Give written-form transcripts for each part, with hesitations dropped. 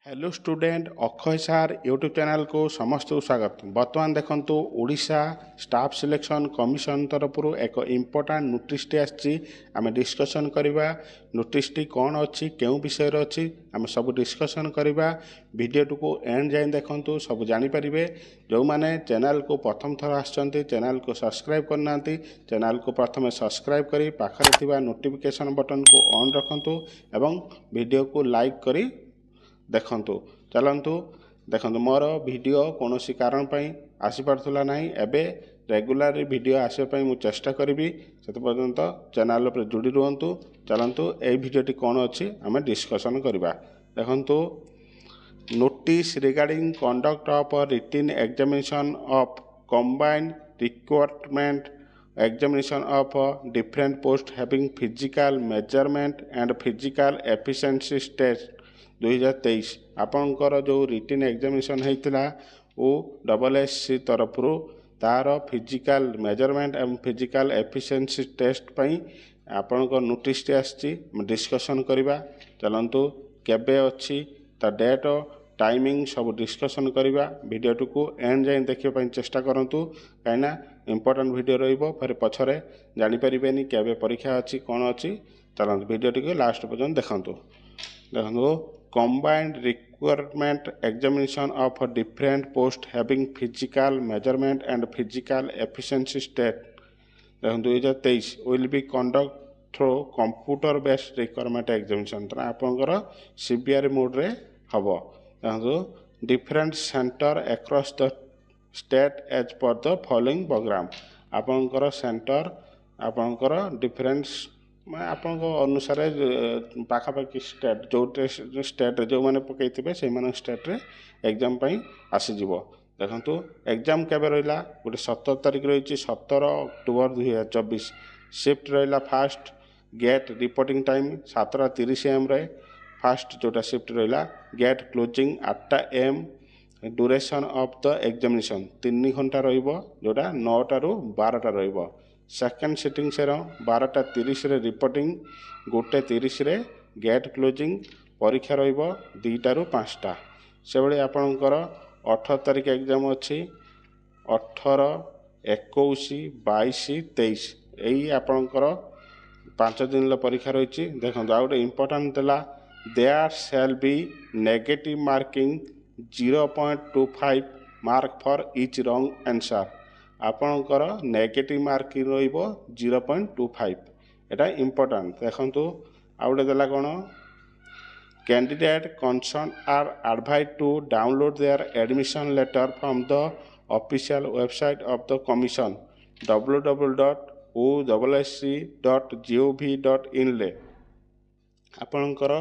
Hello student Akshay सार YouTube channel को समस्त स्वागत। बर्तमान देखंतु ओडिशा स्टाफ सिलेक्शन कमिशन तरफ एक इम्पोर्टाट नोटिस आम डिस्कसन करवा। नोटिस कौन अच्छी क्यों विषय अच्छी आम सब डिस्कसन करवा। वीडियो को एंड जाए देखंतु सब जानीपारे। जो मैंने चैनल को प्रथम थर आसछन्ति चैनल को सब्सक्राइब करना चैनल को प्रथम सब्सक्राइब करी पाखरे थिबा नोटिफिकेशन बटन को ऑन रखंतु एवं वीडियो को लाइक करी देखंतु। चलंतु देखंतु मोर वीडियो कौन सी कारण पई आसी पारथुला नाही। एबे रेगुलर वीडियो आसे पई मु चेष्टा करिवि। सेत पर्यंत चैनल पर जुड़ी रुहंतु। चलंतु ए वीडियोटी कौन अछि आमे डिस्कशन करबा। देखंतु notice regarding conduct of written examination of combined requirement examination of different post having physical measurement and physical efficiency test 2023 आपणकर जो रिटन एग्जामिनेशन होता वो SSC तरफ तार फिजिकल मेजरमेंट एवं फिजिकल एफिशिएंसी टेस्ट पई आपणकर नोटिस आसी डिस्कसन करवा। चलंतु केबे अच्छी ता डेट टाइमिंग सब डिस्कसन करवा। वीडियो को एंड जाए देखा चेष्टा करूँ कहीं इम्पोर्टेंट वीडियो रहिबो फिर पछरे जानी परिबेनी केबे परीक्षा अच्छी कौन अच्छी। चलंतु वीडियो को लास्ट पर्यंत देखंतु। देखंतु combined requirement examination of different post having physical measurement and physical efficiency test 2023 will be conduct through computer based requirement examination आपंकर सीबीआर मोड रे हबो। Different centre across the state as per the following programme आपंकर centre आपंकर difference आपण अनुसार पाखापाखि state जो state जो मैंने पकईथे से स्टेट रे एग्जाम आसीज। देखो एग्जाम केबे रहा गोटे 17 तारीख रही 17 अक्टोबर 2024। शिफ्ट रहा first gate reporting time 7:30 AM रे फास्ट जोटा शिफ्ट रहा। Gate closing 8 AM। Duration of the examination 3 घंटा रोटा 9टा ରୁ 12टा रहिबो। सेकेंड सिटिंग से 12:30 रे रिपोर्टिंग 1:30 रे गेट क्लोजिंग परीक्षा रहिबो 2टा ରୁ 5टा। से भाई आपणकर 18 तारीख एग्जाम अच्छी 18, 21, 22, 23 यही आपणकर 5 दिन परीक्षा रही। देखो आ गए इम्पोर्टाट देला there shall be negative marking 0.25 mark for each wrong answer आपणकर नेगेटिव मार्किंग रहिबो 0.25 एटा इम्पोर्टाट। देखंतु आ गए देला कौन candidate concern are advise to download their admission letter from the official website of the commission www.ossc.gov.in ले आपणकर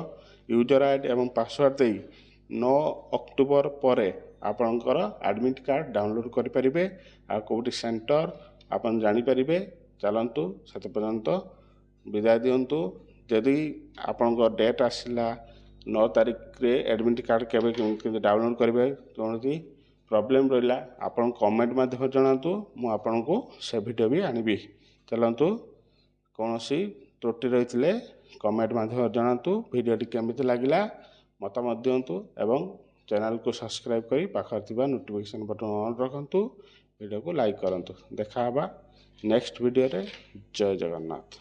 यूजर आईडी एवं पासवर्ड दे 9 अक्टोबर पर आपणकर एडमिट कार्ड डाउनलोड करें। आ कौटी सेंटर आपन जानीपारे। चलतु से पर्यंत विदाय दिंतु। जदि आपण डेट आसला 9 तारीख रे एडमिट कार्ड केबे डाउनलोड करेंगे कौन प्रॉब्लम रहा आपन कमेंट माध्यम जनातु मु आपन को से वीडियो भी आनिबी। चलतु कौन सी त्रुटि रही कमेंट माध्यम जनातु। वीडियो केमिति लागला मतामत दिंतु एवं चैनल को सब्सक्राइब करी पाखर थिबा नोटिफिकेशन बटन ऑन रखंतु। वीडियो को लाइक करंतु। देखा नेक्स्ट वीडियो रे। जय जगन्नाथ।